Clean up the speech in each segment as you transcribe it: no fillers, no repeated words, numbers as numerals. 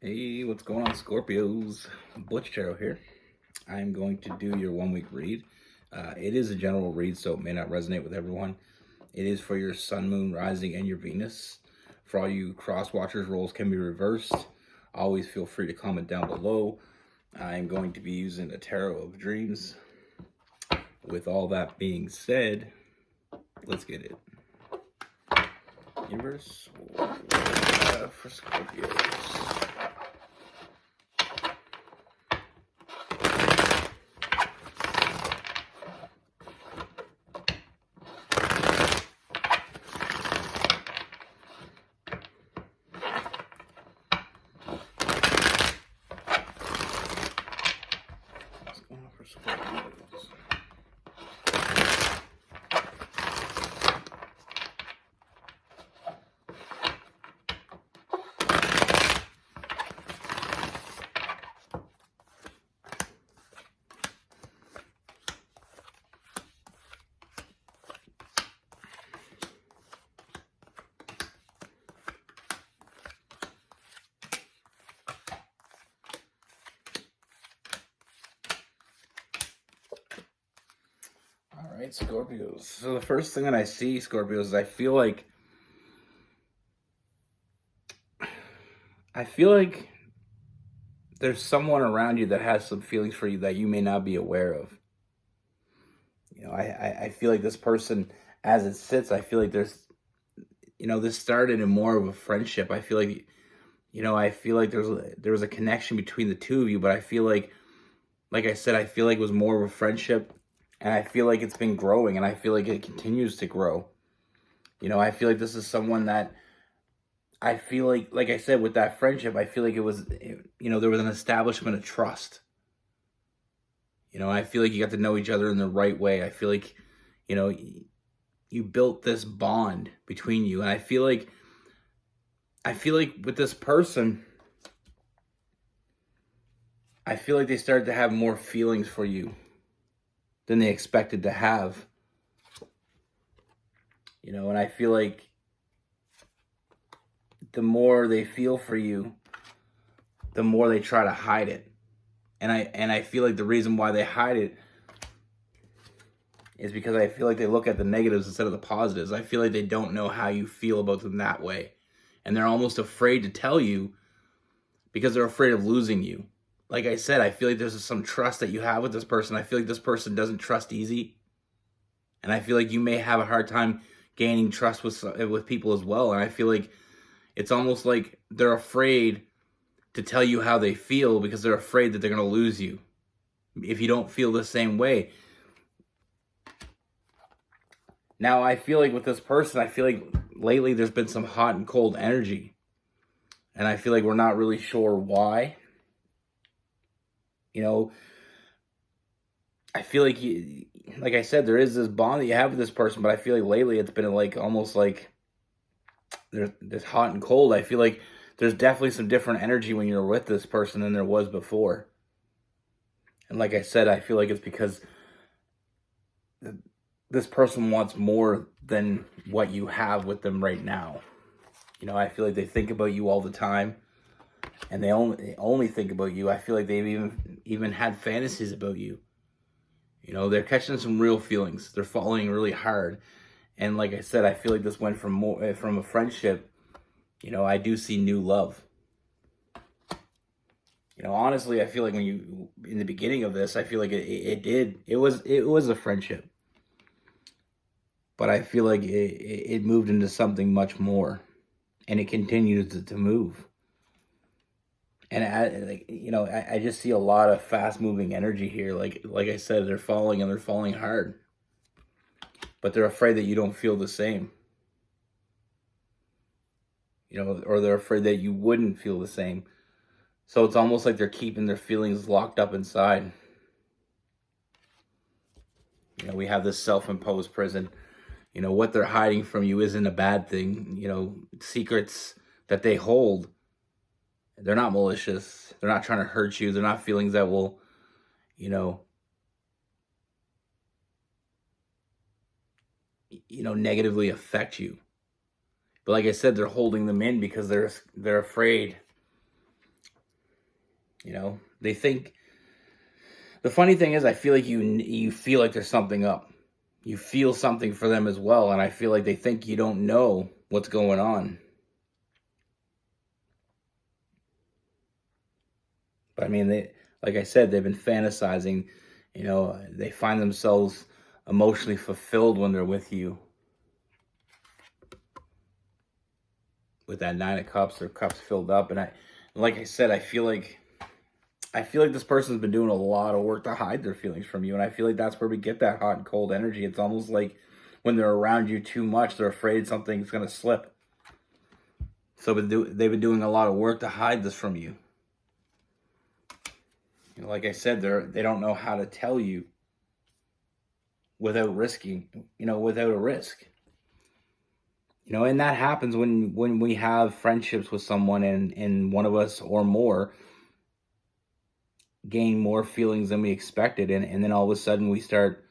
Hey, what's going on, Scorpios? Butch here. I'm going to do your 1 week read. It is a general read, so it may not resonate with everyone. It is for your sun, moon, rising, and your Venus. For all you cross watchers, roles can be reversed. Always feel free to comment down below. I'm going to be using a tarot of dreams. With all that being said, let's get it. Universe for Scorpios. For Scorpios. All right, Scorpios. So the first thing that I see, Scorpios, is I feel like there's someone around you that has some feelings for you that you may not be aware of. I feel like this person, as it sits, I feel like this started in more of a friendship. I feel like, there was a connection between the two of you, but I feel like I said, I feel like it was more of a friendship, and I feel like it's been growing, and I feel like it continues to grow. I feel like this is someone that I feel like I said, with that friendship, I feel like there was an establishment of trust. I feel like you got to know each other in the right way. I feel like, you built this bond between you. And I feel like with this person, I feel like they started to have more feelings for you than they expected to have. And I feel like the more they feel for you, the more they try to hide it. And I feel like the reason why they hide it is because I feel like they look at the negatives instead of the positives. I feel like they don't know how you feel about them that way. And they're almost afraid to tell you because they're afraid of losing you. Like I said, I feel like there's some trust that you have with this person. I feel like this person doesn't trust easy. And I feel like you may have a hard time gaining trust with people as well. And I feel like it's almost like they're afraid to tell you how they feel because they're afraid that they're going to lose you if you don't feel the same way. Now, I feel like with this person, I feel like lately there's been some hot and cold energy. And I feel like we're not really sure why. I feel like I said, there is this bond that you have with this person, but I feel like lately it's been like almost like there's hot and cold. I feel like there's definitely some different energy when you're with this person than there was before. And like I said, I feel like it's because this person wants more than what you have with them right now. I feel like they think about you all the time, and they only think about you. I feel like they've even had fantasies about you. They're catching some real feelings. They're falling really hard. And like I said, I feel like this went from a friendship. I do see new love. Honestly, I feel like in the beginning of this, I feel like it was a friendship. But I feel like it moved into something much more, and it continues to move. And I just see a lot of fast moving energy here. Like I said, they're falling, and they're falling hard. But they're afraid that you don't feel the same. Or they're afraid that you wouldn't feel the same. So it's almost like they're keeping their feelings locked up inside. We have this self-imposed prison. What they're hiding from you isn't a bad thing. Secrets that they hold, they're not malicious. They're not trying to hurt you. They're not feelings that will, negatively affect you. But like I said, they're holding them in because they're afraid They think, the funny thing is, I feel like you feel like there's something up. You feel something for them as well, and I feel like they think you don't know what's going on. But I mean, like I said, they've been fantasizing. They find themselves emotionally fulfilled when they're with you. With that Nine of Cups, their cups filled up, and like I said, I feel like this person's been doing a lot of work to hide their feelings from you, and I feel like that's where we get that hot and cold energy. It's almost like when they're around you too much, they're afraid something's gonna slip. So they've been doing a lot of work to hide this from you. Like I said, they don't know how to tell you without risking, without a risk. And that happens when we have friendships with someone, and one of us or more gain more feelings than we expected, and then all of a sudden we start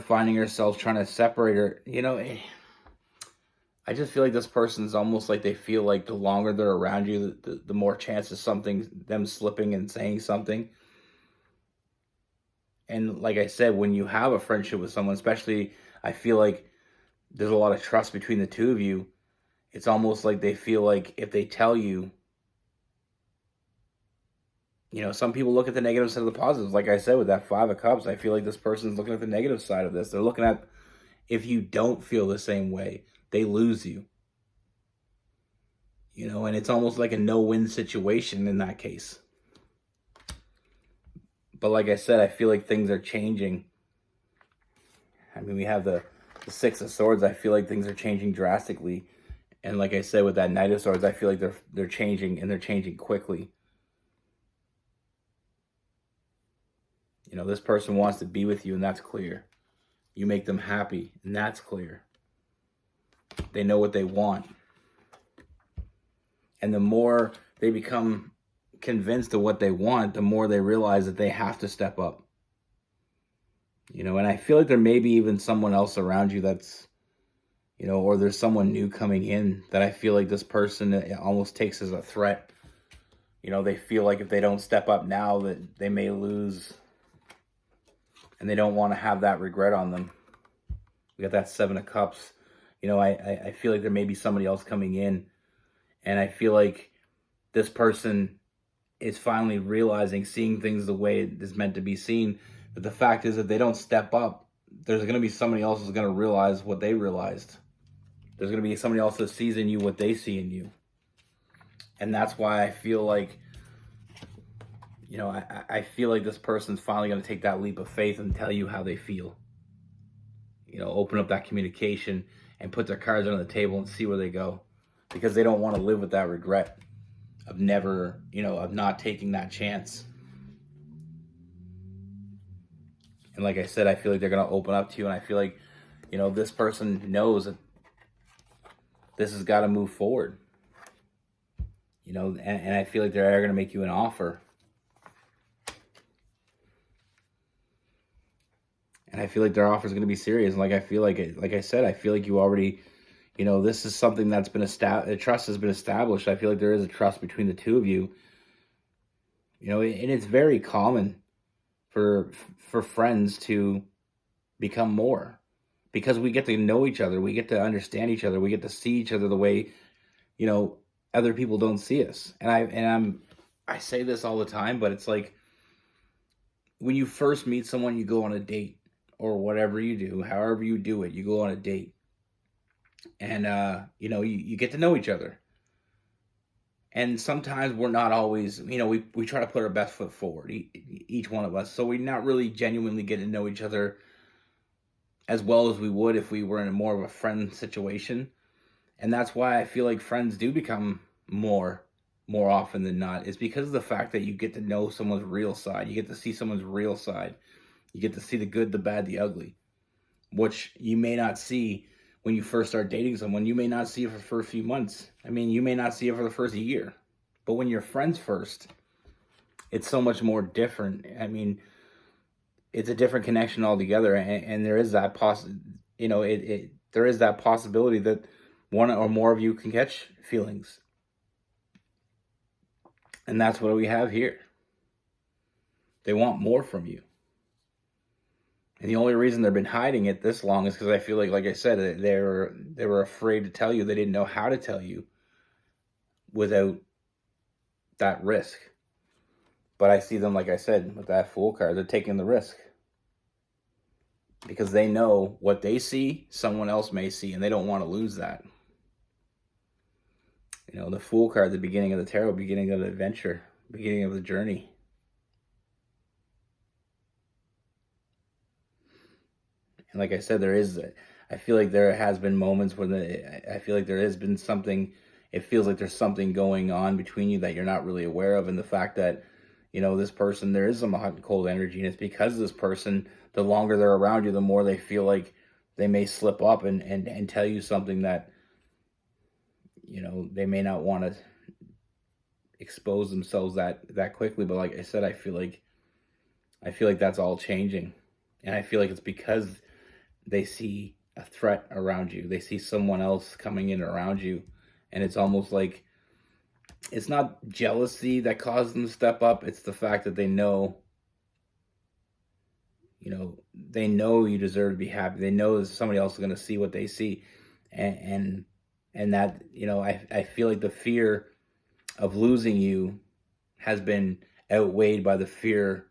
finding ourselves trying to separate her. I just feel like this person's almost like they feel like the longer they're around you, the more chances them slipping and saying something. And like I said, when you have a friendship with someone, especially, I feel like there's a lot of trust between the two of you. It's almost like they feel like if they tell you, some people look at the negative side of the positives. Like I said, with that Five of Cups, I feel like this person's looking at the negative side of this. They're looking at, if you don't feel the same way, they lose you. And it's almost like a no-win situation in that case. But like I said, I feel like things are changing. I mean, we have the Six of Swords. I feel like things are changing drastically. And like I said, with that Knight of Swords, I feel like they're changing, and they're changing quickly. This person wants to be with you, and that's clear. You make them happy, and that's clear. They know what they want. And the more they become convinced of what they want, the more they realize that they have to step up. And I feel like there may be even someone else around you that's, or there's someone new coming in that I feel like this person almost takes as a threat. They feel like if they don't step up now, that they may lose, and they don't want to have that regret on them. We got that Seven of Cups. I feel like there may be somebody else coming in, and I feel like this person is finally realizing, seeing things the way it is meant to be seen. But the fact is, if they don't step up, there's going to be somebody else who's going to realize what they realized. There's going to be somebody else that sees in you what they see in you. And that's why I feel like, I feel like this person's finally going to take that leap of faith and tell you how they feel. Open up that communication and put their cards on the table and see where they go. Because they don't want to live with that regret of never, of not taking that chance. And like I said, I feel like they're going to open up to you, and I feel like, this person knows that this has got to move forward. And I feel like they're going to make you an offer. And I feel like their offer is going to be serious. And like I said, I feel like you already, this is something that's been established. Trust has been established. I feel like there is a trust between the two of you. And it's very common for friends to become more, because we get to know each other, we get to understand each other, we get to see each other the way, other people don't see us. And I say this all the time, but it's like when you first meet someone, you go on a date, or whatever you do, however you do it, you go on a date, and you get to know each other. And sometimes we're not always, we try to put our best foot forward, each one of us. So we're not really genuinely getting to know each other as well as we would if we were in more of a friend situation. And that's why I feel like friends do become more often than not. It's because of the fact that you get to know someone's real side. You get to see someone's real side. You get to see the good, the bad, the ugly, which you may not see when you first start dating someone. You may not see it for the first few months. I mean, you may not see it for the first year. But when you're friends first, it's so much more different. I mean, it's a different connection altogether, and there is that there is that possibility that one or more of you can catch feelings. And that's what we have here. They want more from you. And the only reason they've been hiding it this long is because I feel like I said, they were afraid to tell you. They didn't know how to tell you without that risk. But I see them, like I said, with that Fool card, they're taking the risk. Because they know what they see, someone else may see, and they don't want to lose that. You know, the Fool card, the beginning of the tarot, beginning of the adventure, beginning of the journey. And like I said, I feel like there has been moments where I feel like there has been something, it feels like there's something going on between you that you're not really aware of. And the fact that, you know, this person, there is some hot and cold energy, and it's because of this person, the longer they're around you, the more they feel like they may slip up and tell you something that, you know, they may not want to expose themselves that quickly. But like I said, I feel like that's all changing. And I feel like it's because they see a threat around you. They see someone else coming in around you. And it's almost like, it's not jealousy that causes them to step up. It's the fact that they know, you know, they know you deserve to be happy. They know that somebody else is going to see what they see. And that, you know, I feel like the fear of losing you has been outweighed by the fear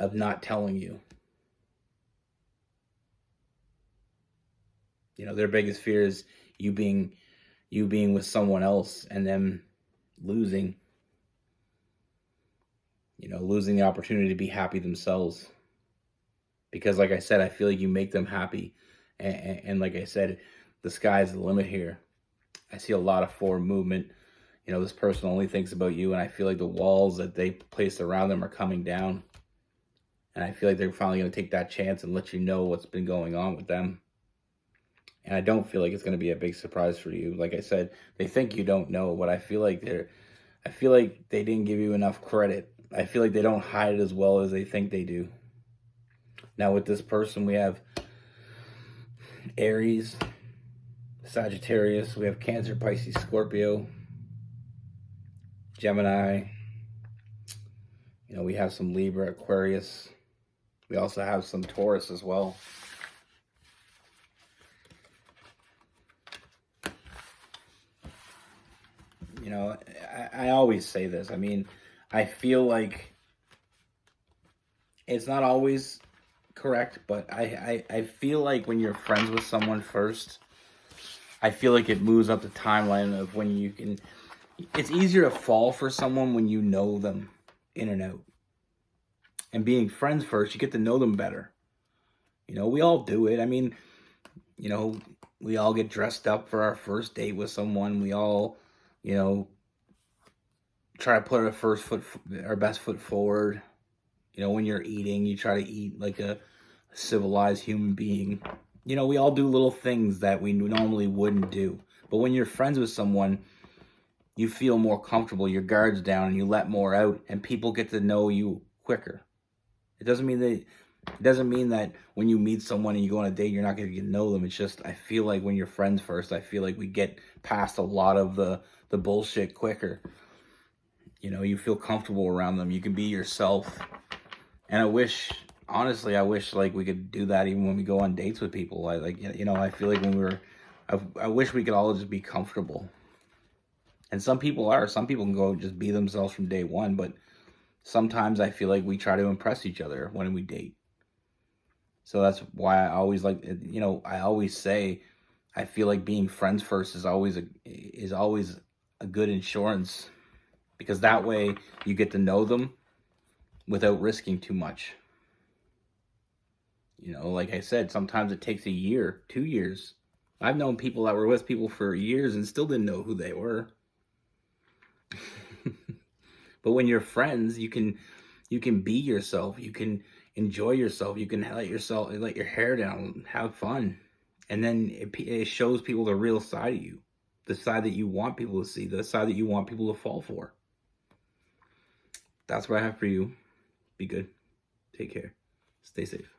of not telling you. You know, their biggest fear is you being with someone else and them losing, you know, losing the opportunity to be happy themselves. Because like I said, I feel like you make them happy. And like I said, the sky's the limit here. I see a lot of forward movement. You know, this person only thinks about you, and I feel like the walls that they placed around them are coming down. And I feel like they're finally going to take that chance and let you know what's been going on with them. And I don't feel like it's going to be a big surprise for you. Like I said, they think you don't know, but I feel like they didn't give you enough credit. I feel like they don't hide it as well as they think they do. Now with this person, we have Aries, Sagittarius, we have Cancer, Pisces, Scorpio, Gemini. You know, we have some Libra, Aquarius. We also have some Taurus as well. You know, I always say this. I mean, I feel like it's not always correct, but I feel like when you're friends with someone first, I feel like it moves up the timeline of when you can. It's easier to fall for someone when you know them in and out. And being friends first, you get to know them better. You know, we all do it. I mean, you know, we all get dressed up for our first date with someone. We all, you know, try to put our best foot forward. You know, when you're eating, you try to eat like a civilized human being. You know, we all do little things that we normally wouldn't do. But when you're friends with someone, you feel more comfortable, your guard's down, and you let more out, and people get to know you quicker. It doesn't mean that when you meet someone and you go on a date, you're not going to get to know them. It's just, I feel like when you're friends first, I feel like we get past a lot of the bullshit quicker. You know, you feel comfortable around them. You can be yourself. And honestly, I wish like we could do that even when we go on dates with people. I feel like I wish we could all just be comfortable. And some people can go just be themselves from day one, but sometimes I feel like we try to impress each other when we date. So that's why I always I always say, I feel like being friends first is always a good insurance, because that way you get to know them without risking too much. You know, like I said, sometimes it takes a year, 2 years. I've known people that were with people for years and still didn't know who they were. But when you're friends, you can be yourself. You can enjoy yourself. You can let your hair down, have fun. And then it shows people the real side of you, the side that you want people to see, the side that you want people to fall for. That's what I have for you. Be good. Take care. Stay safe.